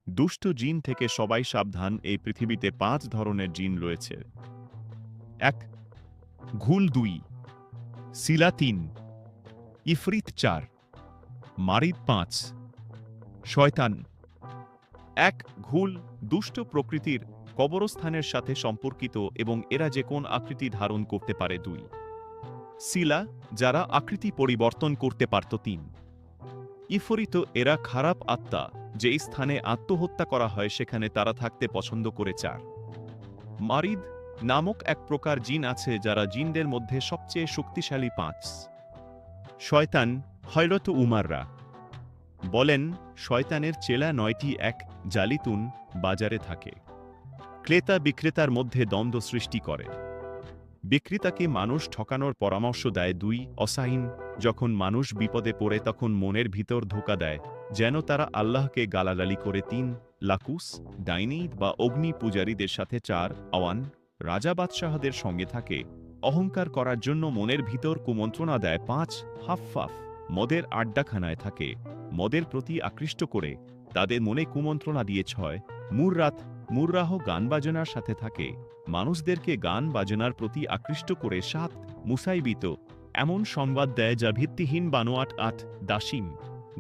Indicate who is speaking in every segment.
Speaker 1: দুষ্ট জিন থেকে সবাই সাবধান। এই পৃথিবীতে ৫ ধরনের জিন রয়েছে। ১. ঘুল ২, সিলা ৩, ইফরিত ৪, মারিদ ৫, শয়তান। ১. ঘুল দুষ্ট প্রকৃতির, কবরস্থানের সাথে সম্পর্কিত এবং এরা যে কোন আকৃতি ধারণ করতে পারে। ২. সিলা, যারা আকৃতি পরিবর্তন করতে পারত। ৩. ইফরিত, এরা খারাপ আত্মা, যে স্থানে আত্মহত্যা করা হয় সেখানে তারা থাকতে পছন্দ করে। ৪. মারিদ নামক এক প্রকার জিন আছে যারা জিনদের মধ্যে সবচেয়ে শক্তিশালী। ৫. শয়তান। হযরত উমাররা বলেন, শয়তানের চেলা ৯টি এক জালিতুন বাজারে থাকে। ক্রেতা বিক্রেতার মধ্যে দ্বন্দ্ব সৃষ্টি করে। বিক্রেতাকে মানুষ ঠকানোর পরামর্শ দেয়। ২. অসাইন, যখন মানুষ বিপদে পড়ে তখন মনের ভিতর ধোঁকা দেয় যেন তারা আল্লাহকে গালাগালি করে। ৩. লাকুস, ডাইনি বা অগ্নি পূজারীদের সাথে। ৪. আওয়ান, রাজা বাদশাহদের সঙ্গে থাকে, অহংকার করার জন্য মনের ভিতর কুমন্ত্রণা দেয়। ৫. হাফফাফ, মদের আড্ডাখানায় থাকে, মদের প্রতি আকৃষ্ট করে তাদের মনে কুমন্ত্রণা দিয়ে। ৬. মুররাত, মুররাহ গান বাজনার সাথে থাকে, মানুষদেরকে গান বাজনার প্রতি আকৃষ্ট করে। ৭. মুসাইবিত, এমন সংবাদ দেয় যা ভিত্তিহীন বানোয়াট। ৮. দাসিম,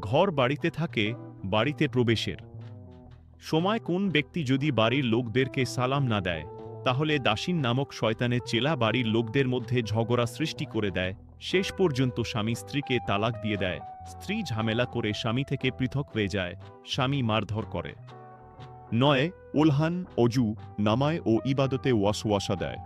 Speaker 1: ঘর বাড়িতে থাকে, বাড়িতে প্রবেশের সময় কোন ব্যক্তি যদি বাড়ির লোকদেরকে সালাম না দেয় তাহলে দাসিন নামক শয়তানের চেলা বাড়ির লোকদের মধ্যে ঝগড়া সৃষ্টি করে দেয়, শেষ পর্যন্ত স্বামী স্ত্রীকে তালাক দিয়ে দেয়, স্ত্রী ঝামেলা করে স্বামী থেকে পৃথক হয়ে যায়, স্বামী মারধর করে। ৯. উলহান, অজু, নামায় ও ইবাদতে ওয়াসওয়াসা দেয়।